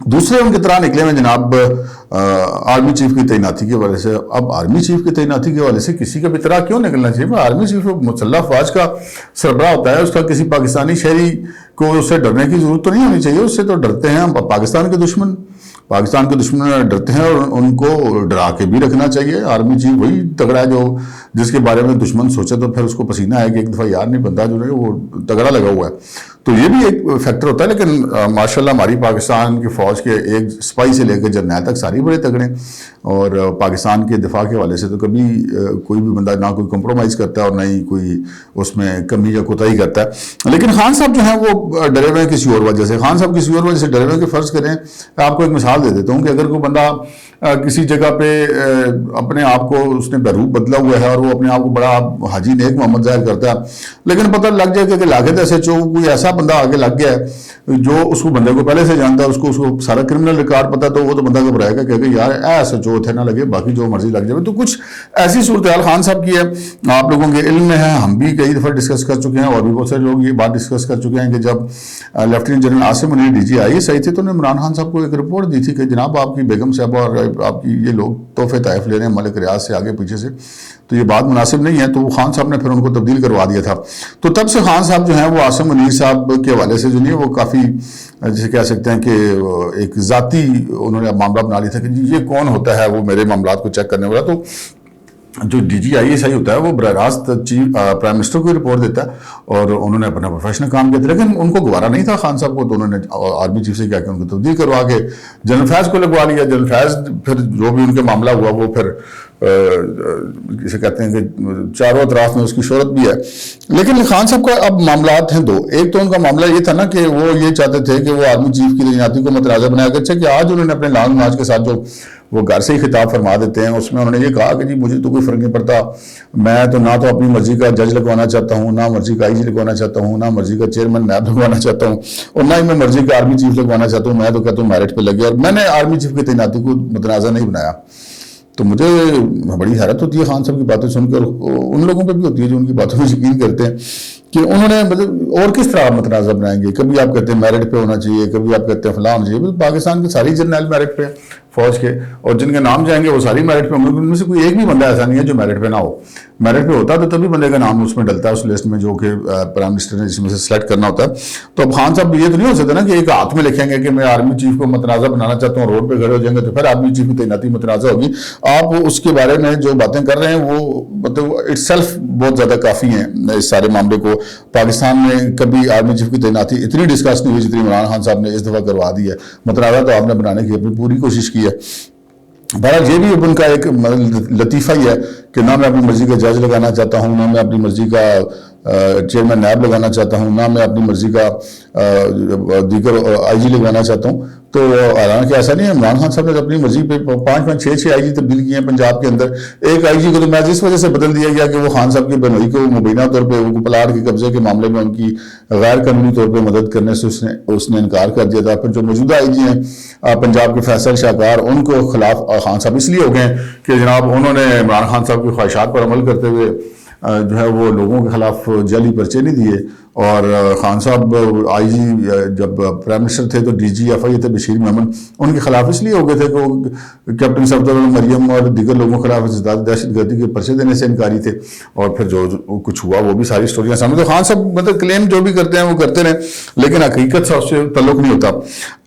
دوسرے ان کی طرح نکلے ہوئے جناب آرمی چیف کی تعیناتی کے حوالے سے. اب آرمی چیف کی تعیناتی کے حوالے سے کسی کا بھی طرح کیوں نکلنا چاہیے؟ آرمی چیف مسلح افواج کا سربراہ ہوتا ہے, اس کا کسی پاکستانی شہری کو اس سے ڈرنے کی ضرورت تو نہیں ہونی چاہیے. اس سے تو ڈرتے ہیں پاکستان کے دشمن ڈرتے ہیں, اور ان کو ڈرا کے بھی رکھنا چاہیے. آرمی چیف وہی تگڑا ہے جس کے بارے میں دشمن سوچے تو پھر اس کو پسینہ ہے کہ ایک دفعہ یار نہیں, بندہ جو ہے وہ تگڑا لگا ہوا ہے. تو یہ بھی ایک فیکٹر ہوتا ہے. لیکن ماشاءاللہ ہماری پاکستان کی فوج کے ایک سپاہی سے لے کے جرنیل تک ساری بڑے تگڑے, اور پاکستان کے دفاع کے حوالے سے تو کبھی کوئی بھی بندہ نہ کوئی کمپرومائز کرتا ہے اور نہ ہی کوئی اس میں کمی یا کوتاہی کرتا ہے. لیکن خان صاحب جو ہیں وہ ڈرے ہوئے ہیں کسی اور وجہ سے. خان صاحب کسی اور وجہ سے ڈرے ہوئے کہ فرض کریں, آپ کو ایک مثال دے دیتا ہوں کہ اگر کوئی بندہ کسی جگہ پہ اپنے آپ کو اس نے بروپ بدلا ہوا ہے اور وہ اپنے آپ کو بڑا حاجی نیک محمد ظاہر کرتا ہے, لیکن پتہ لگ جائے کہ لاگت ایسے کوئی ایسا بندہ آگے لگ گیا ہے جو اس کو بندے کو پہلے سے جانتا ہے, اس کو سارا کرمنل ریکارڈ پتا, تو وہ تو بندہ گھبرائے گا کہ یار ایسا جو تھے نہ لگے, باقی جو مرضی لگ جائے. تو کچھ ایسی صورتحال خان صاحب کی ہے, آپ لوگوں کے علم میں ہے, ہم بھی کئی دفعہ ڈسکس کر چکے ہیں, اور بھی بہت سارے لوگ یہ بات ڈسکس کر چکے ہیں کہ جب lieutenant general Asim Munir DGI آئی تھے تو انہوں نے عمران خان صاحب کو ایک رپورٹ دی تھی کہ جناب آپ کی بیگم صاحبہ اور آپ کی یہ لوگ تحفے طائف لے رہے ہیں ملک ریاض سے آگے پیچھے سے, تو یہ بات مناسب نہیں ہے. تو وہ خان صاحب نے پھر ان کو تبدیل کروا دیا تھا. تو تب سے خان صاحب جو ہیں وہ عاصم منیر صاحب کے حوالے سے جو نہیں وہ کافی جسے کہہ سکتے ہیں کہ ایک ذاتی انہوں نے معاملہ بنا لیا تھا کہ یہ کون ہوتا ہے وہ میرے معاملات کو چیک کرنے والا. تو جو DGI ہوتا ہے وہ براہ راست پرائم منسٹر کو رپورٹ دیتا ہے, اور انہوں نے اپنا پروفیشنل کام کیا تھا. لیکن ان کو گوارا نہیں تھا خان صاحب کو, تو انہوں نے آرمی چیف سے کیا کہ ان کو تبدیل کروا کے جنرل فیض کو لگوا لیا. جنرل فیض پھر جو بھی ان کے معاملہ ہوا وہ پھر جسے کہتے ہیں کہ چاروں اطراف میں اس کی شہرت بھی ہے. لیکن خان صاحب کا اب معاملات ہیں دو. ایک تو ان کا معاملہ یہ تھا نا کہ وہ یہ چاہتے تھے کہ وہ آرمی چیف کی تعیناتی کو متنازع بنایا گیا. اچھا کہ آج انہوں نے اپنے لانگ مارچ کے ساتھ جو وہ گھر سے ہی خطاب فرما دیتے ہیں, اس میں انہوں نے یہ کہا کہ جی مجھے تو کوئی فرق نہیں پڑتا, میں تو نہ تو اپنی مرضی کا جج لگوانا چاہتا ہوں, نہ مرضی کا IG لگوانا چاہتا ہوں, نہ مرضی کا چیئرمین نیب لگوانا چاہتا ہوں, اور نہ ہی میں مرضی کا آرمی چیف لگوانا چاہتا ہوں. میں تو کہتا ہوں میرٹ پہ لگے, اور میں نے آرمی چیف کی تعیناتی کو متنازع نہیں بنایا. تو مجھے بڑی حیرت ہوتی ہے خان صاحب کی باتیں سن کر, ان لوگوں پہ بھی ہوتی ہے جو ان کی باتوں میں یقین کرتے ہیں کہ انہوں نے مطلب اور کس طرح متنازع بنائیں گے. کبھی آپ کہتے ہیں میرٹ پہ ہونا چاہیے, کبھی آپ کہتے ہیں فلاں ہونا چاہیے. پاکستان کے ساری جرنیل میرٹ پہ فوج کے, اور جن کے نام جائیں گے وہ ساری میرٹ پہ ہوں گے. ان میں سے کوئی ایک بھی بندہ ایسا نہیں ہے جو میرٹ پہ نہ ہو. میرٹ پہ ہوتا تو تبھی بندے کا نام اس میں ڈلتا ہے اس لسٹ میں جو کہ پرائم منسٹر نے جس میں سے سلیکٹ کرنا ہوتا ہے. تو اب خان صاحب یہ تو نہیں ہو سکتا نا کہ ایک ہاتھ میں لکھیں گے کہ میں آرمی چیف کو متنازع بنانا چاہتا ہوں, روڈ پہ کھڑے ہو جائیں گے تو پھر آرمی چیف کی تعیناتی متنازع ہوگی. آپ اس کے بارے میں جو باتیں کر رہے ہیں وہ مطلب اٹ سیلف بہت زیادہ کافی ہیں اس سارے معاملے کو. پاکستان میں کبھی آرمی چیف کی تعیناتی اتنی ڈسکس نہیں ہوئی جتنی عمران خان صاحب نے اس دفعہ کروا دی ہے. متنازع تو آپ نے بنانے کی اپنی پوری کوشش کی ہے. بہرحال یہ بھی ان کا ایک لطیفہ ہی ہے کہ نہ میں اپنی مرضی کا جج لگانا چاہتا ہوں, نہ میں اپنی مرضی کا چیئرمین نیب لگانا چاہتا ہوں, نہ میں اپنی مرضی کا دیگر IG لگوانا چاہتا ہوں. تو حالانکہ ایسا نہیں ہے. عمران خان صاحب نے اپنی مرضی پہ 5 6 IG تبدیل کیے ہیں پنجاب کے اندر. ایک IG کو تو میں اس وجہ سے بدل دیا گیا کہ وہ خان صاحب کی بنوئی کو مبینہ طور پہ وہ پلاٹ کے قبضے کے معاملے میں ان کی غیر قانونی طور پہ مدد کرنے سے اس نے انکار کر دیا تھا. پھر جو موجودہ IG ہیں پنجاب کے فیصل شاہکار, ان کو خلاف خان صاحب اس لیے ہو گئے ہیں کہ جناب انہوں نے عمران خان صاحب کی خواہشات پر عمل کرتے ہوئے جو ہے وہ لوگوں کے خلاف جعلی پرچے نہیں دیے. اور خان صاحب IG جب پرائم منسٹر تھے تو DGFI تھے بشیر محمد, ان کے خلاف اس لیے ہو گئے تھے کہ وہ کیپٹن صفدر مریم اور دیگر لوگوں کے خلاف دہشت گردی کے پرچے دینے سے انکاری تھے. اور پھر جو کچھ ہوا وہ بھی ساری سٹوریاں سامنے. تو خان صاحب مطلب کلیم جو بھی کرتے ہیں وہ کرتے رہیں, لیکن حقیقت سے اس سے تعلق نہیں ہوتا.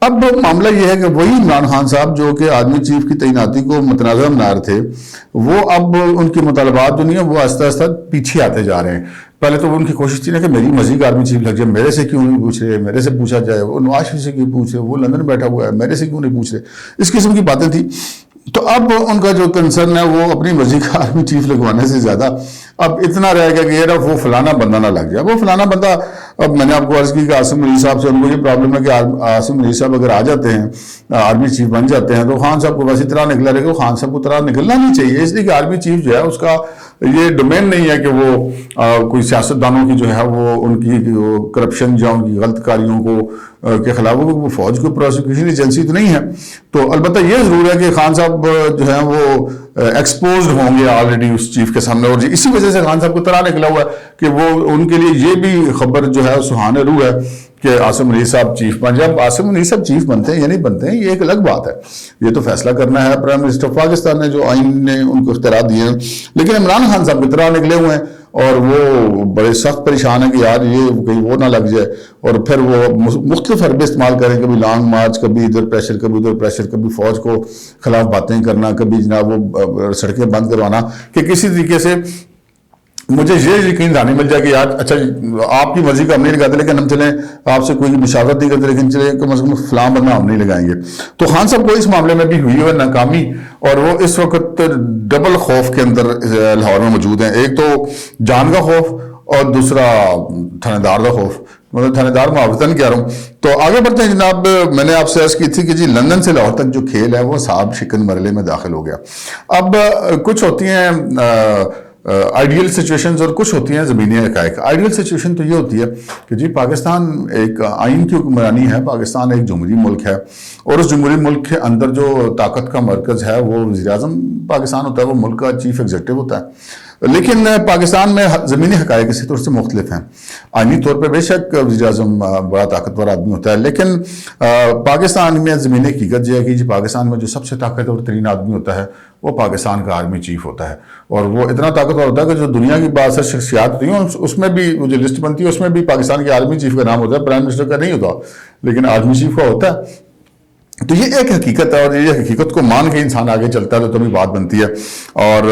اب معاملہ یہ ہے کہ وہی عمران خان صاحب جو کہ آرمی چیف کی تعیناتی کو متنازع بنا رہے تھے, وہ اب ان کے مطالبات جو نہیں ہیں وہ آہستہ آہستہ پیچھے آتے جا رہے ہیں. پہلے تو ان کی کوشش تھی نا کہ میری مرضی کا آرمی چیف لگ جائے, میرے سے کیوں نہیں پوچھ رہے, میرے سے پوچھا جائے, وہ نواز شریف سے کیوں پوچھ رہے, وہ لندن بیٹھا ہوا ہے, میرے سے کیوں نہیں پوچھ رہے, اس قسم کی باتیں تھیں. تو اب ان کا جو کنسرن ہے وہ اپنی مرضی کا آرمی چیف لگوانے سے زیادہ اب اتنا رہے گا کہ یہ وہ فلانا بندہ نہ لگ جائے. وہ فلانا بندہ, اب میں نے آپ کو عرض کی کہ عاصم منیر صاحب سے ان کو یہ پرابلم ہے کہ عاصم منیر صاحب اگر آ جاتے ہیں آرمی چیف بن جاتے ہیں تو خان صاحب کو ویسی طرح نکلا رہے گا. خان صاحب کو طرح نکلنا نہیں چاہیے, اس لیے کہ آرمی چیف جو ہے اس کا یہ ڈومین نہیں ہے کہ وہ کوئی سیاستدانوں کی جو ہے وہ ان کی کرپشن یا ان کی غلط کاریوں کو کے خلاف وہ فوج کو پروسیکیوشن ایجنسی تو نہیں ہے. تو البتہ یہ ضرور ہے کہ خان صاحب جو ہے وہ ایکسپوزڈ ہوں گے آلریڈی اس چیف کے سامنے, اور اسی وجہ سے خان صاحب کو طرح نکلا ہوا ہے کہ وہ ان کے لیے یہ بھی خبر جو ہے سہانے روح ہے کہ عاصم منیر صاحب چیف بن جائے. اب عاصم منیر صاحب چیف بنتے ہیں یا نہیں بنتے ہیں یہ ایک الگ بات ہے, یہ تو فیصلہ کرنا ہے پرائم منسٹر پاکستان نے, جو آئین نے ان کو اختیارات دیے ہیں. لیکن عمران خان صاحب کی طرح نکلے ہوئے ہیں اور وہ بڑے سخت پریشان ہیں کہ یار یہ کہیں وہ نہ لگ جائے, اور پھر وہ مختلف حربے استعمال کریں, کبھی لانگ مارچ, کبھی ادھر پریشر, کبھی ادھر پریشر, کبھی فوج کو خلاف باتیں کرنا, کبھی جناب وہ سڑکیں بند کروانا, کہ کسی طریقے سے مجھے یہ یقین دہانی مل جائے کہ یار اچھا آپ کی مرضی کا ہم نہیں لگاتے لیکن ہم چلیں, آپ سے کوئی مشاورت نہیں کرتے لیکن چلیں کم از کم فلاں بندہ ہم نہیں لگائیں گے. تو خان صاحب کو اس معاملے میں بھی ہوئی ہے ناکامی, اور وہ اس وقت ڈبل خوف کے اندر لاہور میں موجود ہیں. ایک تو جان کا خوف اور دوسرا تھانے دار کا خوف, مطلب تھانے دار معاوضتاً کہہ رہا ہوں. تو آگے بڑھتے ہیں جناب. میں نے آپ سے عرض کی تھی کہ جی لندن سے لاہور تک جو کھیل ہے وہ صاحب شکن مرحلے میں داخل ہو گیا. اب کچھ ہوتی ہیں آئیڈیل سچویشنز اور کچھ ہوتی ہیں زمینی حقائق. آئیڈیل سچویشن تو یہ ہوتی ہے کہ جی پاکستان ایک آئین کی حکمرانی ہے, پاکستان ایک جمہوری ملک ہے, اور اس جمہوری ملک کے اندر جو طاقت کا مرکز ہے وہ وزیر اعظم پاکستان ہوتا ہے, وہ ملک کا چیف ایگزیکٹو ہوتا ہے. لیکن پاکستان میں زمینی حقائق اسی طور سے مختلف ہیں. آئینی طور پہ بے شک وزیر اعظم بڑا طاقتور آدمی ہوتا ہے, لیکن پاکستان میں زمینی حقیقت یہ ہے کہ جی پاکستان میں جو سب سے طاقتور ترین آدمی ہوتا ہے وہ پاکستان کا آرمی چیف ہوتا ہے, اور وہ اتنا طاقتور ہوتا ہے کہ جو دنیا کی بعض شخصیات ہوتی ہیں اس میں بھی وہ جو لسٹ بنتی ہے اس میں بھی پاکستان کے آرمی چیف کا نام ہوتا ہے, پرائم منسٹر کا نہیں ہوتا لیکن آرمی چیف کا ہوتا ہے. تو یہ ایک حقیقت ہے, اور یہ حقیقت کو مان کے انسان آگے چلتا ہے تو تبھی بات بنتی ہے. اور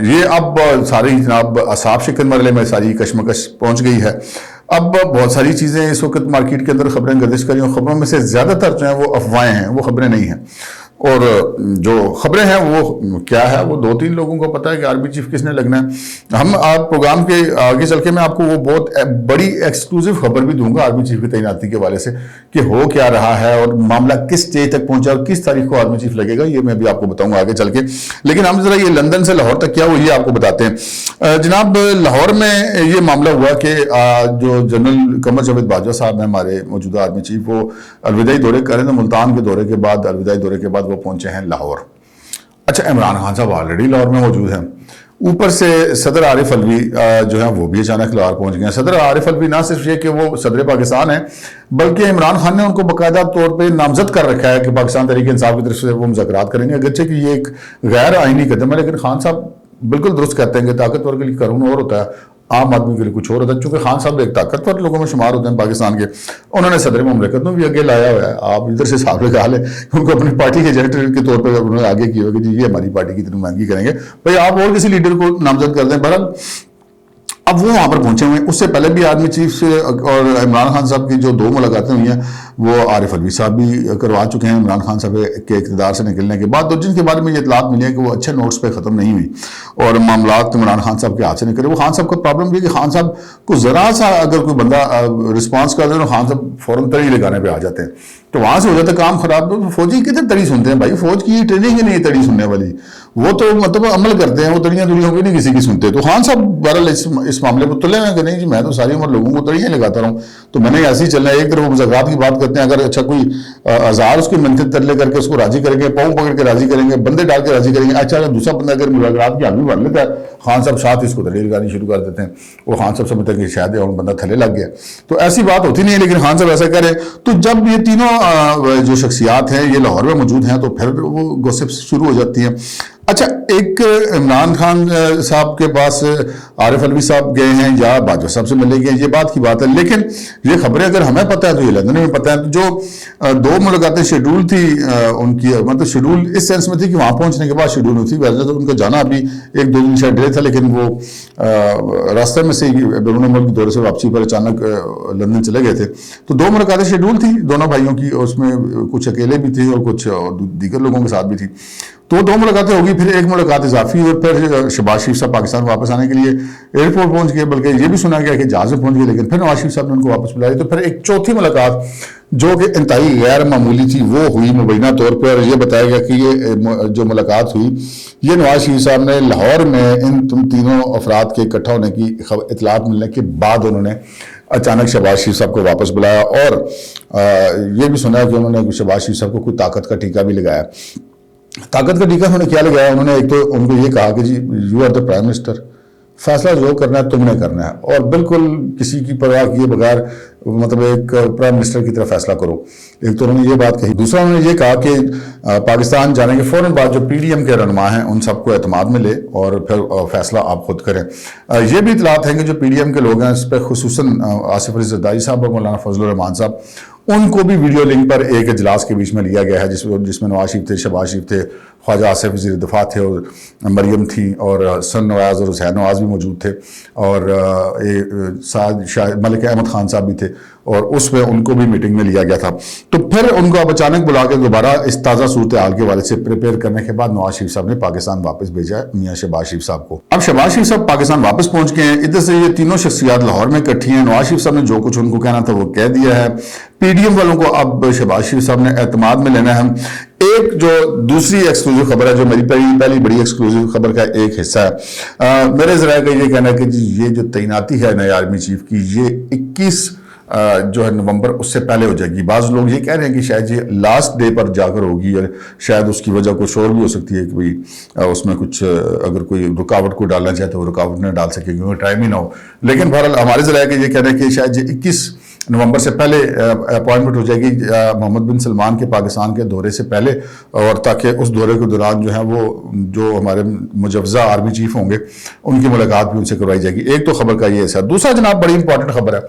یہ اب ساری جناب اصحاب شکن مرحلے میں ساری کشمکش پہنچ گئی ہے. اب بہت ساری چیزیں اس وقت مارکیٹ کے اندر خبریں گردش کری, اور خبروں میں سے زیادہ تر جو ہیں وہ افواہیں ہیں, وہ خبریں نہیں ہیں. اور جو خبریں ہیں وہ کیا ہے وہ 2-3 لوگوں کو پتہ ہے کہ آرمی چیف کس نے لگنا ہے. ہم آپ پروگرام کے آگے چل کے میں آپ کو وہ بہت بڑی ایکسکلوزیو خبر بھی دوں گا آرمی چیف کی تعیناتی کے حوالے سے کہ ہو کیا رہا ہے اور معاملہ کس اسٹیج تک پہنچا اور کس تاریخ کو آرمی چیف لگے گا, یہ میں بھی آپ کو بتاؤں گا آگے چل کے. لیکن ہم ذرا یہ لندن سے لاہور تک کیا وہ یہ آپ کو بتاتے ہیں. جناب لاہور میں یہ معاملہ ہوا کہ جو جنرل قمر جاوید باجوہ صاحب ہیں ہمارے موجودہ آرمی چیف, وہ الوداعی دورے کر رہے ہیں. ملتان کے دورے کے بعد, الوداعی دورے کے بعد وہ پہنچے ہیں لاہور. اچھا عمران خان صاحب آلریڈی لاہور میں موجود ہیں, اوپر سے صدر عارف علوی جو ہیں وہ بھی اچانک لاہور پہنچ گئے ہیں. صدر عارف علوی نہ صرف یہ کہ وہ صدر پاکستان ہیں بلکہ عمران خان نے ان کو باقاعدہ طور پہ نامزد کر رکھا ہے کہ پاکستان تحریک انصاف کی طرف سے وہ مذاکرات کریں گے. اگرچہ کہ یہ ایک غیر آئینی قدم ہے لیکن خان صاحب بالکل درست کہتے ہیں کہ طاقتور کے لیے قانون اور ہوتا ہے, عام آدمی کے لیے کچھ اور ہوتا ہے. چونکہ خان صاحب ایک طاقتور لوگوں میں شمار ہوتے ہیں پاکستان کے, انہوں نے صدر مملکت میں بھی آگے لایا ہوا ہے. آپ ادھر سے صاحب کا حال ہے ان کو اپنی پارٹی کے ایجنٹ کے طور پر انہوں نے آگے کیا ہوا کہ جی یہ ہماری پارٹی کی نمائندگی کریں گے, بھائی آپ اور کسی لیڈر کو نامزد کر دیں. بہرحال اب وہ وہاں پر پہنچے ہوئے ہیں. اس سے پہلے بھی آرمی چیف سے اور عمران خان صاحب کی جو 2 ملاقاتیں ہوئی ہیں وہ عارف علوی صاحب بھی کروا چکے ہیں عمران خان صاحب کے اقتدار سے نکلنے کے بعد, اور جن کے بارے میں یہ اطلاعات ملی ہے کہ وہ اچھے نوٹس پہ ختم نہیں ہوئی اور معاملات عمران خان صاحب کے ہاتھ سے نکلے. وہ خان صاحب کا پرابلم یہ کہ خان صاحب کو ذرا سا اگر کوئی بندہ رسپانس کر دے تو خان صاحب فوراً تڑی لگانے پہ آ جاتے ہیں, تو وہاں سے ہو جاتا ہے کام خراب. فوجی کتنے تڑی سنتے ہیں بھائی, فوج کی ٹریننگ ہی نہیں ہے تڑی سننے والی, وہ تو مطلب عمل کرتے ہیں, وہ تڑیاں بھی نہیں کسی کی سنتے. تو خان صاحب بہرحال اس معاملے کو تلے ہیں کہ نہیں جی میں تو ساری عمر لوگوں کو تڑیاں لگاتا رہا ہوں تو میں نے ایسے ہی چلنا ہے. ایک طرف مذاکرات کی بات کرتے ہیں, اگر اچھا کوئی ہزار اس کی منفی ترلے کر کے اس کو راضی کریں گے, پاؤں پکڑ کے راضی کریں گے, بندے ڈال کے راضی کریں گے. اچھا اگر دوسرا بندہ اگر مذاکرات کی حامی بن لیتا ہے, خان صاحب ساتھ اس کو تڑے لگانی شروع کر دیتے ہیں. وہ خان صاحب سمجھتے ہیں کہ شاید بندہ تھلے لگ گیا. تو ایسی بات ہوتی نہیں ہے لیکن خان صاحب ایسا کرے. تو جب یہ تینوں جو شخصیات ہیں یہ لاہور میں موجود ہیں تو پھر وہ گوسپس شروع ہو جاتی ہیں. اچھا ایک عمران خان صاحب کے پاس عارف علوی صاحب گئے ہیں یا باجوہ صاحب سے ملے گئے, یہ بات کی بات ہے. لیکن یہ خبریں اگر ہمیں پتہ ہے تو یہ لندن میں پتہ ہے. تو جو 2 ملاقاتیں شیڈول تھی ان کی, مطلب شیڈول اس سینس میں تھی کہ وہاں پہنچنے کے بعد شیڈول نہیں تھی. ویسے تو ان کا جانا ابھی 1-2 دن شاید ڈیلے تھا لیکن وہ راستے میں سے بیرون ملک دورے سے واپسی پر اچانک لندن چلے گئے تھے. تو 2 ملاقاتیں شیڈول تھی دونوں بھائیوں کی, اس میں کچھ اکیلے بھی تھے اور کچھ دیگر لوگوں کے ساتھ بھی تھی. تو 2 ملاقاتیں ہوگی, پھر 1 ملاقات اضافی, اور پھر شہباز شریف صاحب پاکستان واپس آنے کے لیے ایئرپورٹ پہنچ گئے, بلکہ یہ بھی سنا گیا کہ جہاز میں پہنچ گئے, لیکن پھر نواز شریف صاحب نے ان کو واپس بلایا. تو پھر ایک چوتھی ملاقات جو کہ انتہائی غیر معمولی تھی وہ ہوئی مبینہ طور پر, اور یہ بتایا گیا کہ یہ جو ملاقات ہوئی یہ نواز شریف صاحب نے لاہور میں ان تینوں افراد کے اکٹھا ہونے کی اطلاعات ملنے کے بعد انہوں نے اچانک شہباز شریف صاحب کو واپس بلایا, اور یہ بھی سنا کہ انہوں نے شہباز شریف صاحب کو کوئی طاقت کا ٹیکہ بھی لگایا. طاقت کا ٹیکہ انہوں نے کیا لگایا, انہوں نے ایک تو ان کو یہ کہا کہ جی you are the prime minister, فیصلہ جو کرنا ہے تم نے کرنا ہے، اور بالکل کسی کی پرواہ کیے بغیر مطلب ایک پرائم منسٹر کی طرف فیصلہ کرو۔ ایک تو انہوں نے یہ بات کہی، دوسرا انہوں نے یہ کہا کہ پاکستان جانے کے فوراً بعد جو پی ڈی ایم کے رہنما ہیں ان سب کو اعتماد میں لے اور پھر فیصلہ آپ خود کریں۔ یہ بھی اطلاعات ہیں کہ جو پی ڈی ایم کے لوگ ہیں اس پہ خصوصاً آصف علی زرداری صاحب اور مولانا فضل الرحمان صاحب، ان کو بھی ویڈیو لنک پر ایک اجلاس کے بیچ میں لیا گیا ہے جس میں نواز شریف تھے، شہباز شریف تھے، خواجہ آصف وزیر دفاع تھے، اور مریم تھیں، اور حسن نواز اور حسین نواز بھی موجود تھے، اور ملک احمد خان صاحب بھی تھے، اور اس میں ان کو بھی میٹنگ میں لیا گیا تھا۔ تو پھر ان کو اب اچانک بلا کے دوبارہ اس تازہ صورتحال کے حوالے سے پریپیئر کرنے کے بعد نواز شریف صاحب نے پاکستان واپس بھیجا ہے میاں شہباز شریف صاحب کو۔ اب شہباز شریف صاحب پاکستان واپس پہنچ گئے ہیں، ادھر سے یہ تینوں شخصیات لاہور میں اکٹھی ہیں۔ نواز شریف صاحب نے جو کچھ ان کو کہنا تھا وہ کہہ دیا ہے، پی ڈی ایم والوں کو اب شہباز شریف صاحب نے اعتماد میں لینا ہے۔ ایک جو دوسری ایکسکلوزیو خبر ہے، جو میری پہلی بڑی ایکسکلوزیو خبر کا ایک حصہ ہے، میرے ذرائع کا یہ کہنا ہے کہ جی یہ جو تعیناتی ہے نئے آرمی چیف کی، یہ 21 جو ہے نومبر اس سے پہلے ہو جائے گی۔ بعض لوگ یہ کہہ رہے ہیں کہ شاید یہ لاسٹ ڈے پر جا کر ہوگی، اور شاید اس کی وجہ کچھ اور بھی ہو سکتی ہے کہ بھئی اس میں کچھ اگر کوئی رکاوٹ کو ڈالنا چاہے تو وہ رکاوٹ نہ ڈال سکے کیونکہ ٹائم ہی نہ ہو۔ لیکن بہرحال ہمارے ذرائع کا یہ کہنا ہے کہ شاید یہ 21 نومبر سے پہلے اپوائنٹمنٹ ہو جائے گی محمد بن سلمان کے پاکستان کے دورے سے پہلے، اور تاکہ اس دورے کے دوران جو ہے وہ جو ہمارے مجوزہ آرمی چیف ہوں گے ان کی ملاقات بھی ان سے کروائی جائے گی۔ ایک تو خبر کا یہ حصہ۔ دوسرا جناب بڑی امپورٹنٹ خبر ہے،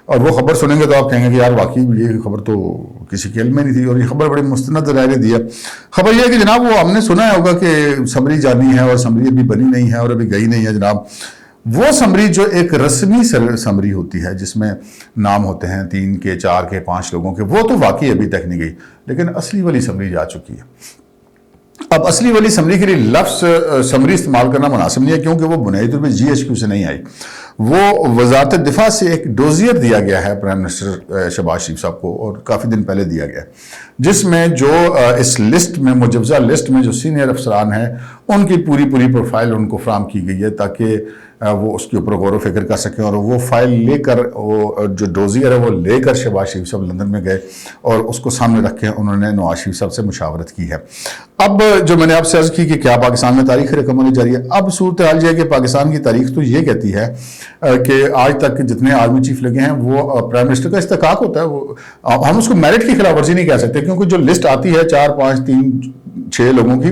اور وہ خبر سنیں گے تو آپ کہیں گے کہ یار واقعی یہ خبر تو کسی کے علم میں نہیں تھی، اور یہ خبر بڑی مستند ذرائع نے دی ہے۔ خبر یہ ہے کہ جناب وہ ہم نے سنا ہوگا کہ سمری جانی ہے، اور سمری ابھی بنی نہیں ہے اور ابھی گئی نہیں ہے جناب۔ وہ سمری جو ایک رسمی سمری ہوتی ہے جس میں نام ہوتے ہیں 3 کے 4 کے 5 لوگوں کے، وہ تو واقعی ابھی تک نہیں گئی، لیکن اصلی والی سمری جا چکی ہے۔ اب اصلی والی سمری کے لیے لفظ سمری استعمال کرنا مناسب نہیں ہے، کیونکہ وہ بنیادی طور پہ جی ایچ کیو سے نہیں آئی، وہ وزارت دفاع سے ایک ڈوزیئر دیا گیا ہے پرائم منسٹر شہباز شریف صاحب کو، اور کافی دن پہلے دیا گیا ہے، جس میں جو اس لسٹ میں مجوزہ لسٹ میں جو سینئر افسران ہیں ان کی پوری پروفائل ان کو فراہم کی گئی ہے تاکہ وہ اس کے اوپر غور و فکر کر سکیں، اور وہ فائل لے کر وہ جو ڈوزیئر ہے وہ لے کر شہباز شریف صاحب لندن میں گئے اور اس کو سامنے رکھ کے انہوں نے نواز شریف صاحب سے مشاورت کی ہے۔ اب جو میں نے آپ سے عرض کی کہ کیا پاکستان میں تاریخ رقم ہونے جا رہی ہے، اب صورتحال یہ ہے کہ پاکستان کی تاریخ تو یہ کہتی ہے کہ آج تک جتنے آرمی چیف لگے ہیں وہ پرائم منسٹر کا استحقاق ہوتا ہے، وہ ہم اس کو میرٹ کی خلاف ورزی نہیں کہہ سکتے، کیونکہ جو لسٹ آتی ہے 4 5 3 6 لوگوں کی،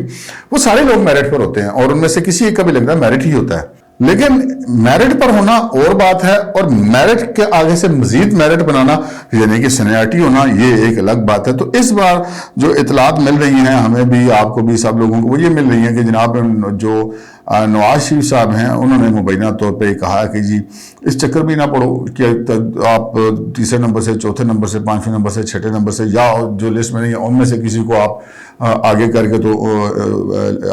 وہ سارے لوگ میرٹ پر ہوتے ہیں، اور ان میں سے کسی ایک کا بھی لگنا میرٹ ہی ہوتا ہے۔ لیکن میرٹ پر ہونا اور بات ہے، اور میرٹ کے آگے سے مزید میرٹ بنانا یعنی کہ سینیارٹی ہونا، یہ ایک الگ بات ہے۔ تو اس بار جو اطلاعات مل رہی ہیں ہمیں بھی، آپ کو بھی، سب لوگوں کو، وہ یہ مل رہی ہیں کہ جناب جو نواز شریف صاحب ہیں انہوں نے مبینہ طور پہ کہا کہ جی اس چکر بھی نہ پڑو کہ آپ 3 نمبر سے 4 نمبر سے 5 نمبر سے 6 نمبر سے یا جو لسٹ میں نہیں ہے ان میں سے کسی کو آپ آگے کر کے تو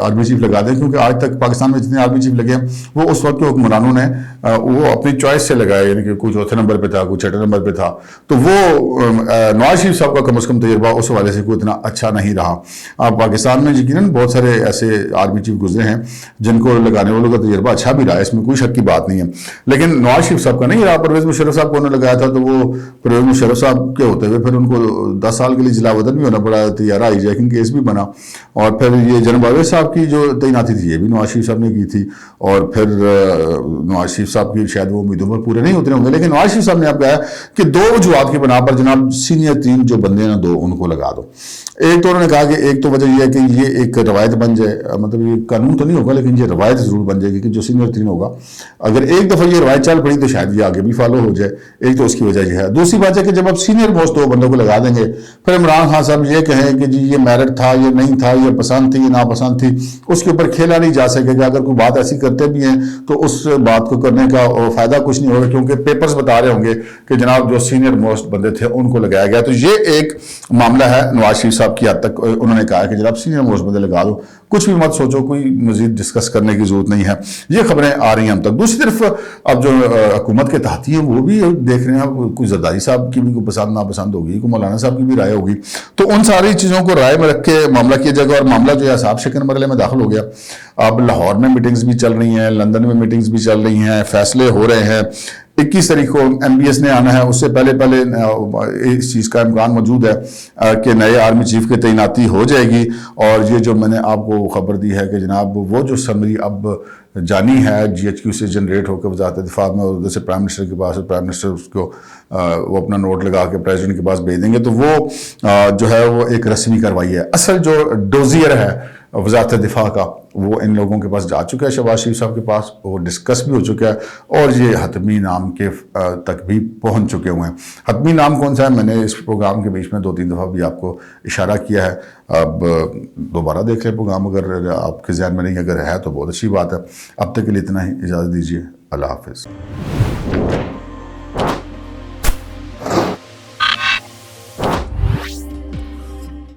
آرمی چیف لگا دیں، کیونکہ آج تک پاکستان میں جتنے آرمی چیف لگے ہیں وہ اس وقت کے حکمرانوں نے وہ اپنی چوائس سے لگائے، یعنی کہ کوئی 4 نمبر پہ تھا، کوئی 6 نمبر پہ تھا، تو وہ نواز شریف صاحب کا کم از کم تجربہ اس حوالے سے کوئی اتنا اچھا نہیں رہا۔ پاکستان میں یقیناً بہت سارے ایسے آرمی چیف گزرے ہیں جن کو لگانے والوں کا تجربہ اچھا بھی رہا ہے، اس میں کوئی شک کی بات نہیں ہے، لیکن نواز شریف صاحب کا نہیں رہا۔ پرویز مشرف صاحب کو انہوں نے لگایا تھا تو وہ پرویز مشرف صاحب کے ہوتے ہوئے پھر ان کو 10 سال کے لیے جلا وطن بھی ہونا پڑا، طیارہ ہائی جیکنگ کیس بھی بنا، اور پھر یہ جنرل باجوہ صاحب کی جو تعیناتی تھی یہ بھی نواز شریف صاحب نے کی تھی، اور پھر نواز شریف صاحب کی شاید وہ امیدوں پر پورے نہیں ہوتے ہوں گے، لیکن نواز شریف صاحب نے اب کہا کہ 2 وجوہات کی بنا پر جناب سینئر 3 جو بندے ہیں 2 ان کو لگا دو۔ ایک تو انہوں نے کہا کہ ایک تو وجہ یہ ہے کہ یہ ایک روایت بن جائے، مطلب یہ قانون تو نہیں ہوگا لیکن یہ روایت ضرور بن جائے گی کہ جو سینئر 3 ہوگا اگر ایک دفعہ یہ روایت چل پڑی تو شاید یہ آگے بھی فالو ہو جائے، ایک تو اس کی وجہ یہ ہے۔ دوسری بات ہے کہ جب آپ سینئر موسٹ 2 بندوں کو لگا دیں گے پھر عمران خان صاحب یہ کہیں کہ جی یہ میرٹ تھا، یہ نہیں تھا، یہ پسند تھی، یہ ناپسند تھی، اس کے اوپر کھیلا نہیں جا سکے گا۔ اگر کوئی بات ایسی کرتے بھی ہیں تو اس بات کو کرنے کا فائدہ کچھ نہیں ہوگا، کیونکہ پیپرز بتا رہے ہوں گے کہ جناب جو سینئر موسٹ بندے تھے ان کو لگایا گیا۔ تو یہ ایک معاملہ ہے نواز شریف صاحب کی حد تک انہوں نے کہا کہ جناب سینئر موسٹ بندے لگا دو، کچھ بھی مت سوچو، کوئی مزید ڈسکس کرنے کی ضرورت نہیں ہے۔ یہ خبریں آ رہی ہیں ہم تک۔ دوسری طرف اب جو حکومت کے تحتی ہیں وہ بھی دیکھ رہے ہیں، کوئی زرداری صاحب کی بھی کوئی پسند ناپسند ہوگی، کوئی مولانا صاحب کی بھی رائے ہوگی، تو ان ساری چیزوں کو رائے میں رکھ کے معاملہ کیا جائے گا، اور معاملہ جو ہے احزاب شکل مرحلے میں داخل ہو گیا۔ اب لاہور میں میٹنگز بھی چل رہی ہیں، لندن میں میٹنگز بھی چل رہی ہیں، فیصلے ہو رہے ہیں۔ 21 تاریخ کو ایم بی ایس نے آنا ہے، اس سے پہلے اس چیز کا امکان موجود ہے کہ نئے آرمی چیف کی تعیناتی ہو جائے گی، اور یہ جو میں نے آپ کو خبر دی ہے کہ جناب وہ جو سمری اب جانی ہے GHQ سے جنریٹ ہو کے وزارت دفاع میں، اور ادھر سے پرائم منسٹر کے پاس، پرائم منسٹر اس کو وہ اپنا نوٹ لگا کے پریزیڈنٹ کے پاس بھیج دیں گے، تو وہ جو ہے وہ ایک رسمی کارروائی ہے۔ اصل جو ڈوزیئر ہے وزارت دفاع کا وہ ان لوگوں کے پاس جا چکا ہے، شہباز شریف صاحب کے پاس، وہ ڈسکس بھی ہو چکا ہے، اور یہ حتمی نام کے تک بھی پہنچ چکے ہوئے ہیں۔ حتمی نام کون سا ہے، میں نے اس پروگرام کے بیچ میں 2-3 دفعہ بھی آپ کو اشارہ کیا ہے، اب دوبارہ دیکھ لیں پروگرام، اگر آپ کے ذہن میں نہیں اگر ہے تو بہت اچھی بات ہے۔ اب تک کے لیے اتنا ہی، اجازت دیجیے، اللہ حافظ۔